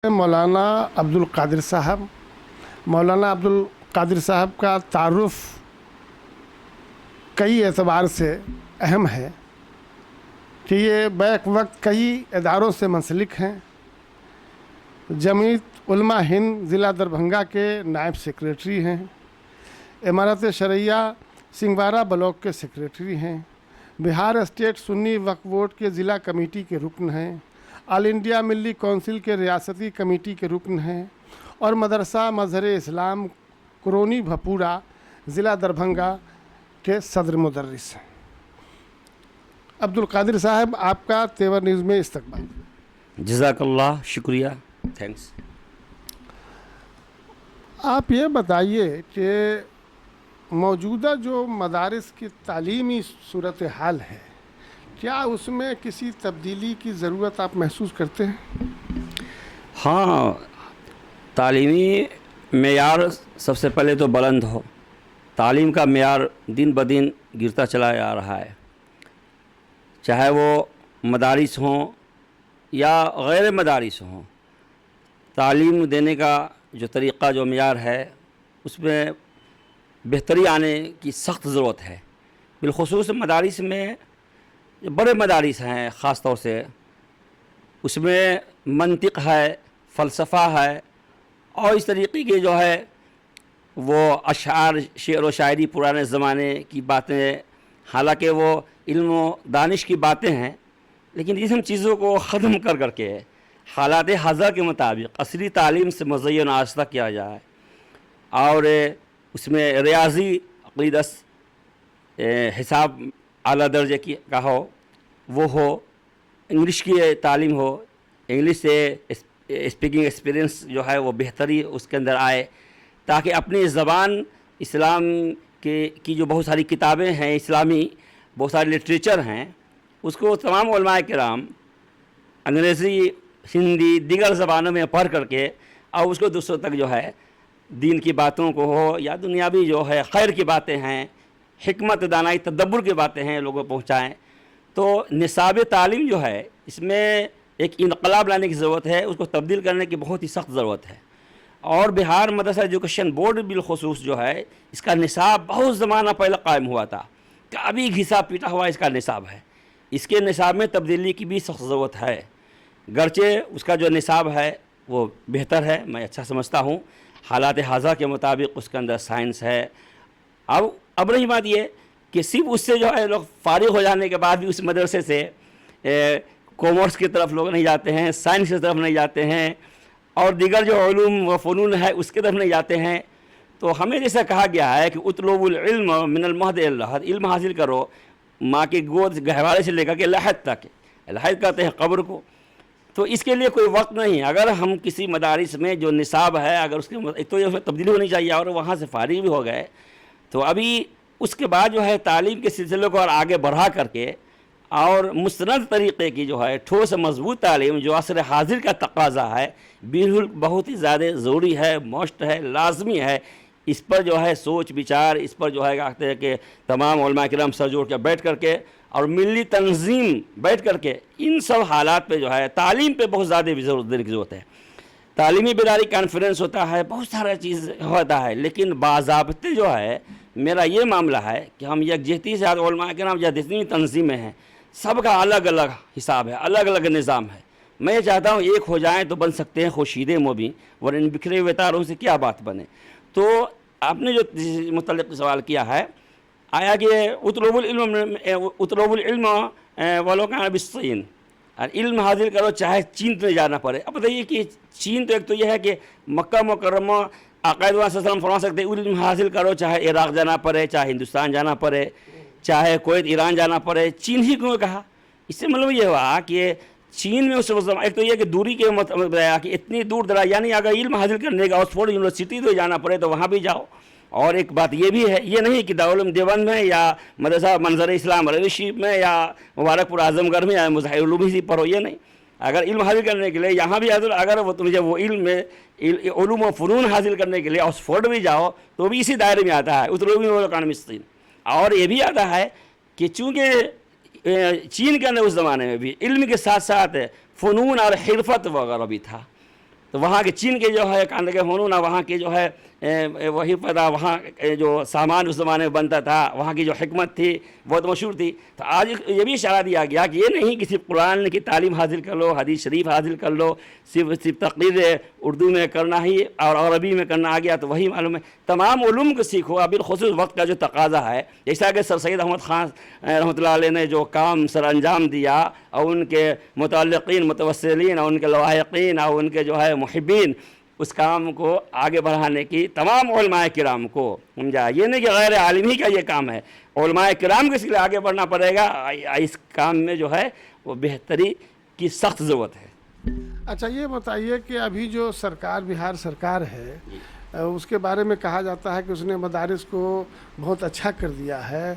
मौलाना अब्दुल कादिर साहब। मौलाना अब्दुल कादिर साहब का तारुफ कई एतबार से अहम है कि ये बैक वक्त कई इदारों से मंसलिक हैं। जमीयत उलमा हिंद ज़िला दरभंगा के नायब सेक्रेटरी हैं। इमारत शरिया सिंगवारा ब्लॉक के सेक्रेटरी हैं। बिहार स्टेट सुन्नी वक्फ बोर्ड के ज़िला कमेटी के रुकन हैं। ऑल इंडिया मिली कौंसिल के रियासती कमेटी के रुकन हैं और मदरसा मजहर इस्लाम कुरोनी भपूरा ज़िला दरभंगा के सदर मुदर्रिस हैं। अब्दुल कादिर साहब, आपका तेवर न्यूज़ में इस्तकबाल। जज़ाकल्लाह, शुक्रिया, थैंक्स। आप ये बताइए कि मौजूदा जो मदारिस की तालीमी सूरत हाल है, क्या उसमें किसी तब्दीली की ज़रूरत आप महसूस करते हैं? हाँ, तालीमी मेयार सबसे पहले तो बुलंद हो। तालीम का मेयार दिन ब दिन गिरता चला जा रहा है, चाहे वो मदारिस हों या गैर मदारिस हों। तालीम देने का जो तरीक़ा, जो मेयार है, उसमें बेहतरी आने की सख्त ज़रूरत है। बिलख़ुसूस मदारिस में जो बड़े मदारिस हैं ख़ास तौर से, उसमें मंतिक है, फ़लसफ़ा है और इस तरीक़े के जो है वो अशार, शेर व शायरी पुराने ज़माने की बातें, हालांकि वो इल्म व दानिश की बातें हैं, लेकिन इन सब चीज़ों को ख़त्म कर करके हालात हाज़िर के मुताबिक असली तालीम से मुज़य्यन आस्ता किया जाए और उसमें रियाज़ी, अक़ीदत, हिसाब आला दर्जे की का हो, वो हो। इंग्लिश की तालीम हो, इंग्लिश से स्पीकिंग एक्सपीरियंस जो है वो बेहतरी उसके अंदर आए, ताकि अपनी ज़बान इस्लाम की जो बहुत सारी किताबें हैं, इस्लामी बहुत सारे लिटरेचर हैं, उसको तमाम उलमाए किराम अंग्रेज़ी, हिंदी, दीगर ज़बानों में पढ़ करके और उसको दूसरों तक जो है दीन की बातों को हो या दुनियावी जो है खैर की बातें हैं, हिकमत, दानाई, तदब्बुर की बातें हैं, लोगों को पहुँचाएँ। तो निसाब तालीम जो है, इसमें एक इनकलाब लाने की ज़रूरत है, उसको तब्दील करने की बहुत ही सख्त ज़रूरत है। और बिहार मदरसा एजुकेशन बोर्ड बिलखुसूस जो है, इसका निसाब बहुत ज़माना पहले कायम हुआ था, काफ़ी घिसा पीटा हुआ इसका निसाब है। इसके निसाब में तब्दीली की भी सख्त ज़रूरत है। गरचे उसका जो निसाब है वो बेहतर है, मैं अच्छा समझता हूँ। हालात हाज़ा के मुताबिक उसके अंदर साइंस है। अब रही बात ये कि सिर्फ उससे जो है लोग फारिग हो जाने के बाद भी उस मदरसे से कॉमर्स की तरफ लोग नहीं जाते हैं, साइंस की तरफ नहीं जाते हैं और दीगर जो उलूम व फ़नून है उसकी तरफ नहीं जाते हैं। तो हमें जैसा कहा गया है कि उतलुबुल इल्म मिनल महद इल लहद, इल्म हासिल करो माँ की गोद गहवारे से लेकर के लहद तक। लहद कहते हैं कब्र को। तो इसके लिए कोई वक्त नहीं। अगर हम किसी मदारिस में जो निसाब है, अगर उसके एक तो ये तब्दीली होनी चाहिए और वहाँ से फारिग भी हो गए, तो अभी उसके बाद जो है तालीम के सिलसिले को और आगे बढ़ा करके और मुस्तनद तरीक़े की जो है ठोस मजबूत तालीम जो असर हाजिर का तकाज़ा है, बिल्कुल बहुत ही ज़्यादा ज़रूरी है, मस्ट है, लाजमी है। इस पर जो है सोच विचार, इस पर जो है कहते हैं कि तमाम उलमा किराम सर जोड़ के बैठ करके और मिली तंजीम बैठ करके इन सब हालात पे जो है तालीम पे बहुत ज़्यादा देने की ज़रूरत है। तालीमी बेदारी कॉन्फ्रेंस होता है, बहुत सारा चीज़ होता है, लेकिन बाज़ाब्ते जो है मेरा ये मामला है कि हम यकजहती से उलमा किराम या जितनी तंजीमें हैं सबका अलग अलग हिसाब है, अलग अलग निज़ाम है। मैं ये चाहता हूँ एक हो जाएँ तो बन सकते हैं खुशीदे मुबीन, वरना इन बिखरे हुए तारों से क्या बात बने। तो आपने जो मुतल्लिक़ सवाल किया है, आया कि उतलुबुल इल्म वालों का बिस्सीन, और इल्म हासिल करो चाहे चीन तो जाना पड़े। अब बताइए कि चीन तो एक तो यह है कि मक्का मुकर्रमा आक़ायद वसल्लम फरमा सकते इल्म हासिल करो चाहे इराक़ जाना पड़े, चाहे हिंदुस्तान जाना पड़े, चाहे कुवैत, ईरान जाना पड़े, चीन ही क्यों कहा? इससे मतलब ये हुआ कि चीन में उस वक्त एक तो यह कि दूरी के मतलब कि इतनी दूर दराज, यानी अगर इल्म हासिल करने का ऑक्सफोर्ड यूनिवर्सिटी तो जाना पड़े तो वहाँ भी जाओ। और एक बात ये भी है, ये नहीं कि दारुल देवबंद में या मदरसा मंजर इस्लाम रशीद में या मुबारकपुर आजमगढ़ में या मुज़ाहिर उलूम ही पढ़ो, ये नहीं। अगर इल्म हासिल करने के लिए यहाँ भी अगर वो तुम्हें वो इल्म में उलूम व फ़नून हासिल करने के लिए ऑक्सफोर्ड भी जाओ तो भी इसी दायरे में आता है उतलुबुल। और ये भी आता है कि चूँकि चीन के अंदर उस ज़माने में भी इल्म के साथ साथ फ़नून और हिरफत वगैरह भी था, تو وہاں کے چین کے جو ہے کاندگے ہونونا وہاں کے جو ہے وہی پیدا وہاں جو سامان اس زمانے میں بنتا تھا، وہاں کی جو حکمت تھی بہت مشہور تھی۔ تو آج یہ بھی اشارہ دیا گیا کہ یہ نہیں کہ صرف قرآن کی تعلیم حاصل کر لو، حدیث شریف حاصل کر لو، صرف تقریر اردو میں کرنا ہی اور عربی میں کرنا آ گیا تو وہی معلوم ہے، تمام علوم کو سیکھو۔ بالخصوص وقت کا جو تقاضا ہے، جیسا کہ سر سید احمد خان رحمۃ اللہ علیہ نے جو کام سر انجام دیا اور ان کے متعلقین متوسلین اور ان کے لواحقین اور ان کے جو ہے محبین، اس کام کو آگے بڑھانے کی تمام علماء کرام کو سمجھا۔ یہ نہیں کہ غیر عالم ہی کا یہ کام ہے، علماء کرام کو اس لیے آگے بڑھنا پڑے گا، اس کام میں جو ہے وہ بہتری کی سخت ضرورت ہے۔ اچھا یہ بتائیے کہ ابھی جو سرکار بہار سرکار ہے اس کے بارے میں کہا جاتا ہے کہ اس نے مدارس کو بہت اچھا کر دیا ہے،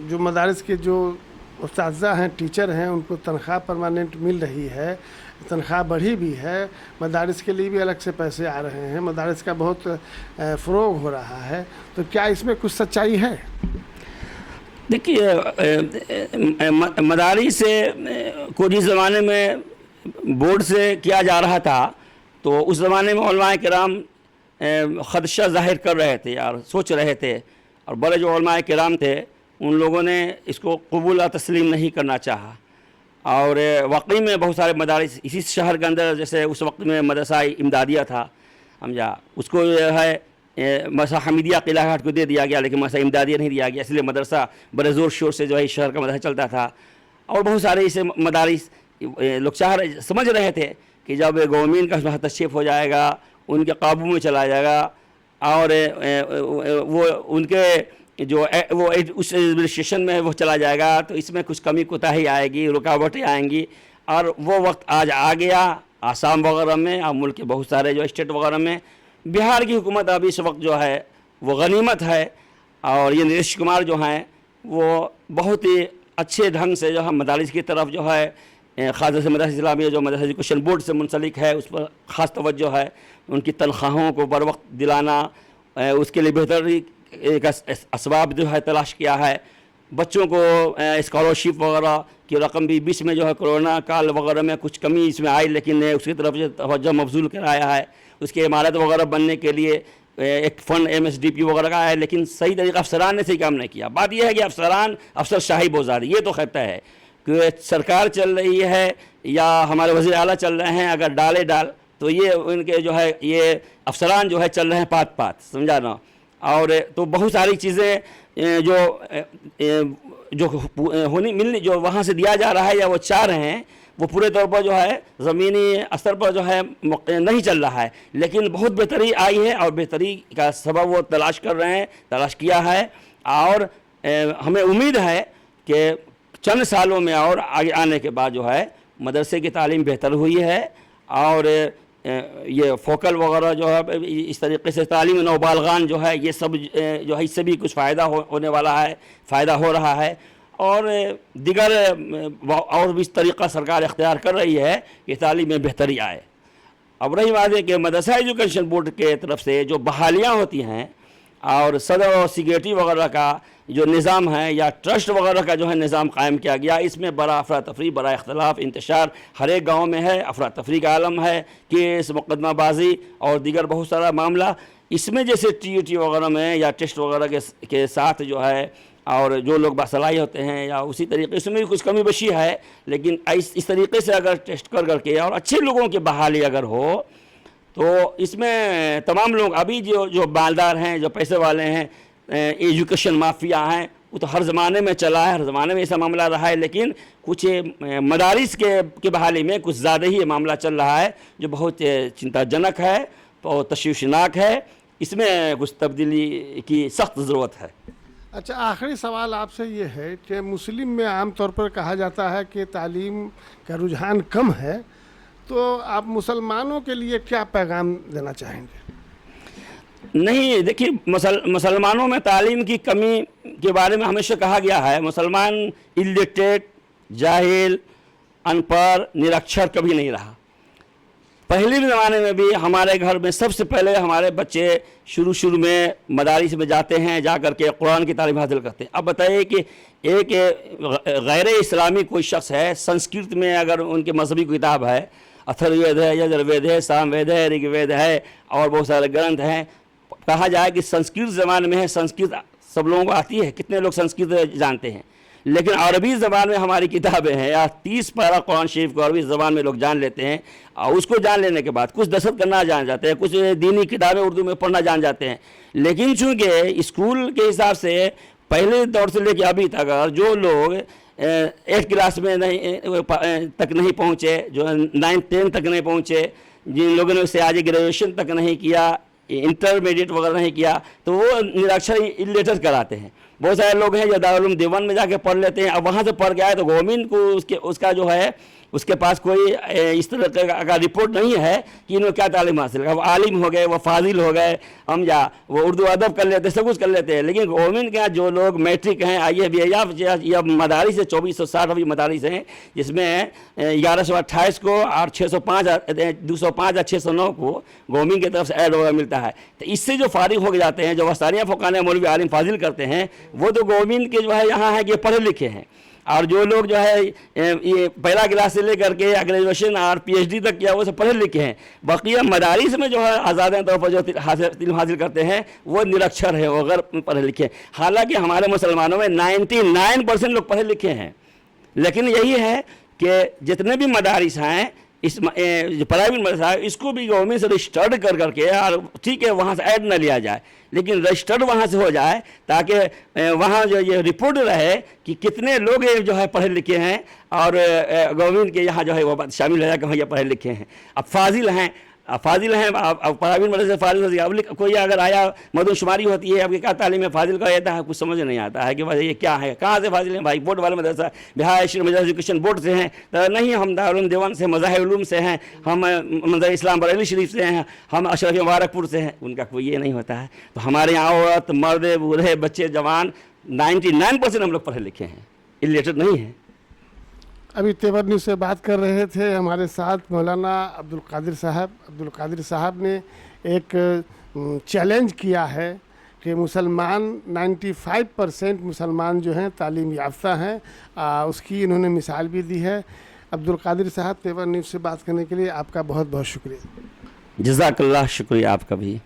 جو مدارس کے جو اساتذہ ہیں، ٹیچر ہیں، ان کو تنخواہ پرماننٹ مل رہی ہے، تنخواہ بڑھی بھی ہے، مدارس کے لیے بھی الگ سے پیسے آ رہے ہیں، مدارس کا بہت فروغ ہو رہا ہے، تو کیا اس میں کچھ سچائی ہے؟ دیکھیے مدارس کو جس زمانے میں بورڈ سے کیا جا رہا تھا تو اس زمانے میں علماء کرام خدشہ ظاہر کر رہے تھے اور سوچ رہے تھے، اور بڑے جو علماء کرام تھے ان لوگوں نے اس کو قبول اور تسلیم نہیں کرنا چاہا، اور واقعی میں بہت سارے مدارس اسی شہر کے اندر، جیسے اس وقت میں مدرسہ امدادیہ تھا سمجھا، اس کو جو ہے مدرسہ حمیدیہ قلعہ گھاٹ کو دے دیا گیا، لیکن مدرسہ امدادیہ نہیں دیا گیا، اس لیے مدرسہ بڑے زور شور سے جو ہے شہر کا مدرسہ چلتا تھا۔ اور بہت سارے اسے مدارس لوگ سمجھ رہے تھے کہ جب گورنمنٹ کا ہستشیپ ہو جائے گا، ان کے قابو میں چلا جائے گا، اور وہ ان کے جو وہ اس ایڈمنسٹریشن میں وہ چلا جائے گا، تو اس میں کچھ کمی کوتاہی آئے گی، رکاوٹیں آئیں گی، اور وہ وقت آج آ گیا آسام وغیرہ میں اور ملک کے بہت سارے جو اسٹیٹ وغیرہ میں۔ بہار کی حکومت اب اس وقت جو ہے وہ غنیمت ہے، اور یہ نتیش کمار جو ہیں وہ بہت ہی اچھے ڈھنگ سے جو ہے مدارس کی طرف جو ہے، خاص طور سے مدرسہ اسلامیہ جو مدرسہ ایجوکیشن بورڈ سے منسلک ہے اس پر خاص توجہ ہے، ان کی تنخواہوں کو بر وقت دلانا، اس کے لیے بہتری کا اسباب جو ہے تلاش کیا ہے، بچوں کو اسکالرشپ وغیرہ کی رقم بھی بیچ میں جو ہے کرونا کال وغیرہ میں کچھ کمی اس میں آئی، لیکن اس کی طرف جو توجہ مبذول کرایا ہے، اس کے عمارت وغیرہ بننے کے لیے ایک فنڈ MSDP وغیرہ کا ہے، لیکن صحیح طریقہ افسران نے صحیح کام نہیں کیا۔ بات یہ ہے کہ افسر شاہی بہت زیادہ، یہ تو خطہ ہے کہ سرکار چل رہی ہے یا ہمارے وزیر اعلیٰ چل رہے ہیں، اگر ڈال تو یہ ان کے جو ہے یہ افسران جو ہے چل رہے ہیں پات سمجھا نا، اور تو بہت ساری چیزیں جو ہونی ملنی جو وہاں سے دیا جا رہا ہے یا وہ چاہ رہے ہیں، وہ پورے طور پر جو ہے زمینی اثر پر جو ہے نہیں چل رہا ہے، لیکن بہت بہتری آئی ہے، اور بہتری کا سبب وہ تلاش کر رہے ہیں، تلاش کیا ہے، اور ہمیں امید ہے کہ چند سالوں میں اور آگے آنے کے بعد جو ہے مدرسے کی تعلیم بہتر ہوئی ہے، اور یہ فوکل وغیرہ جو ہے اس طریقے سے تعلیم نوبالغان جو ہے یہ سب جو ہے اس سے بھی کچھ فائدہ ہونے والا ہے، فائدہ ہو رہا ہے، اور دیگر اور بھی اس طریقہ سرکار اختیار کر رہی ہے کہ تعلیم میں بہتری آئے۔ اب رہی بات ہے کہ مدرسہ ایجوکیشن بورڈ کے طرف سے جو بحالیاں ہوتی ہیں اور صدر اور سیکریٹری وغیرہ کا جو نظام ہے یا ٹرسٹ وغیرہ کا جو ہے نظام قائم کیا گیا، اس میں بڑا افراتفری، بڑا اختلاف انتشار ہر ایک گاؤں میں ہے، افراتفری کا عالم ہے، کیس مقدمہ بازی اور دیگر بہت سارا معاملہ۔ اس میں جیسے TUT وغیرہ میں یا ٹیسٹ وغیرہ کے ساتھ جو ہے، اور جو لوگ باصلاحیت ہوتے ہیں یا اسی طریقے سے میں بھی کچھ کمی بیشی ہے، لیکن اس طریقے سے اگر ٹیسٹ کر کے اور اچھے لوگوں کی بحالی اگر ہو تو اس میں تمام لوگ ابھی جو مالدار ہیں، جو پیسے والے ہیں، ایجوکیشن مافیا ہیں، وہ تو ہر زمانے میں چلا ہے، ہر زمانے میں ایسا معاملہ رہا ہے، لیکن کچھ مدارس کے بحالی میں کچھ زیادہ ہی یہ معاملہ چل رہا ہے جو بہت چنتا جنک ہے اور تشویشناک ہے۔ اس میں کچھ تبدیلی کی سخت ضرورت ہے۔ اچھا آخری سوال آپ سے یہ ہے کہ مسلم میں عام طور پر کہا جاتا ہے کہ تعلیم کا رجحان کم ہے، تو آپ مسلمانوں کے لیے کیا پیغام دینا چاہیں گے؟ نہیں دیکھیے، مسلمانوں میں تعلیم کی کمی کے بارے میں ہمیشہ کہا گیا ہے، مسلمان الٹریٹ، جاہل، ان پڑھ، نرکشر کبھی نہیں رہا۔ پہلے زمانے میں بھی ہمارے گھر میں سب سے پہلے ہمارے بچے شروع میں مدارس میں جاتے ہیں، جا کر کے قرآن کی تعلیم حاصل کرتے ہیں۔ اب بتائیے کہ ایک غیر اسلامی کوئی شخص ہے، سنسکرت میں اگر ان کے مذہبی کتاب ہے अथर्ववेद है, यजुर्वेद है, सामवेद है, ऋग्वेद है और बहुत सारे ग्रंथ हैं। कहा जाए कि संस्कृत ज़बान में है, संस्कृत सब लोगों को आती है, कितने लोग संस्कृत जानते हैं, लेकिन अरबी ज़बान में हमारी किताबें हैं। या 30 पारा कुरान शरीफ को अरबी ज़बान में लोग जान लेते हैं, और उसको जान लेने के बाद कुछ दस्तखत करना जान जाते हैं, कुछ दीनी किताबें उर्दू में पढ़ना जान जाते हैं। लेकिन चूँकि स्कूल के हिसाब से पहले दौर से लेकर अभी तक अगर जो लोग 8 क्लास में तक नहीं पहुँचे, जो 9, 10 तक नहीं पहुँचे, जिन लोगों ने उससे आगे ग्रेजुएशन तक नहीं किया, इंटरमीडिएट वगैरह नहीं किया, तो वो निरक्षर इलिटरेट कराते हैं। बहुत सारे लोग हैं जो दारुल उलूम देवबंद में जाके पढ़ लेते हैं, अब वहाँ से पढ़ के आए तो गवर्नमेंट को उसका जो है उसके पास कोई इस तरह का रिपोर्ट नहीं है कि इन्होंने क्या तालीम हासिल किया। वो आलिम हो गए, वो फाजिल हो गए, हम जा वो उर्दू अदब कर लेते, सब कुछ कर लेते हैं। लेकिन गवर्नमेंट के यहाँ जो लोग मैट्रिक हैं, IAS या मदारिस है, 2460 अभी मदारिस हैं, जिसमें 1128 को और 205 या 609 को गवर्नमेंट की तरफ से ऐड वगैरह मिलता है। तो इससे जो फारिग हो जाते हैं, जो वस्तानिया फ़ुक़ाहा मौलवी आलिम फाजिल करते हैं, वो तो गवर्नमेंट के जो है यहाँ है कि पढ़े लिखे हैं। और जो लोग जो है ये पहला क्लास से लेकर के ग्रेजुएशन और PhD तक किया, वो सब पढ़े लिखे हैं। बकिया मदारिस में जो है आज़ाद तौर पर जो इल्म हासिल करते हैं वो निरक्षर है, वो गैर पढ़े लिखे हैं। हालांकि हमारे मुसलमानों में 99% लोग पढ़े लिखे हैं, लेकिन यही है कि जितने भी मदारिस हैं, इस जो प्राइवेट मदरसा है, इसको भी गवर्नमेंट से रजिस्टर्ड कर करके, और ठीक है वहाँ से ऐड न लिया जाए, लेकिन रजिस्टर्ड वहाँ से हो जाए, ताकि वहाँ जो ये रिपोर्ट रहे कि कितने लोग जो है पढ़े लिखे हैं, और गवर्नमेंट के यहाँ जो है वो बात शामिल हो जाए कि भैया पढ़े लिखे हैं। अब फाजिल हैं, अब प्राइवेट मदरसे फाजिल हो गया। अब कोई अगर आया, मदनशुमारी होती है, अब क्या तालीम है, फाजिल का रहता है, कुछ समझ नहीं आता है कि भाई ये क्या है, कहाँ से फाजिल है। भाई बोर्ड वाले मदरसा बिहार मदरसा एजुकेशन बोर्ड से हैं, तो नहीं, हम दारुल उलूम देवबंद से, मज़ाहिर उलूम से हैं, हम मंज़र इस्लाम बरेली शरीफ से हैं, हम अशरफ मुबारकपुर से हैं। उनका कोई ये नहीं होता है। तो हमारे यहाँ औरत, मर्द, बूढ़े, बच्चे, जवान 99% हम लोग पढ़े लिखे हैं, इलिटरेट नहीं हैं। अभी तेवर न्यूज़ से बात कर रहे थे हमारे साथ मौलाना अब्दुल कादिर साहब। अब्दुल कादिर साहब ने एक चैलेंज किया है कि मुसलमान 95% मुसलमान जो हैं तालीम याफ्ता हैं, उसकी इन्होंने मिसाल भी दी है। अब्दुल कादिर साहब, तेवर न्यूज़ से बात करने के लिए आपका बहुत बहुत शुक्रिया। जज़ाकल्लाह, शुक्रिया आपका भी।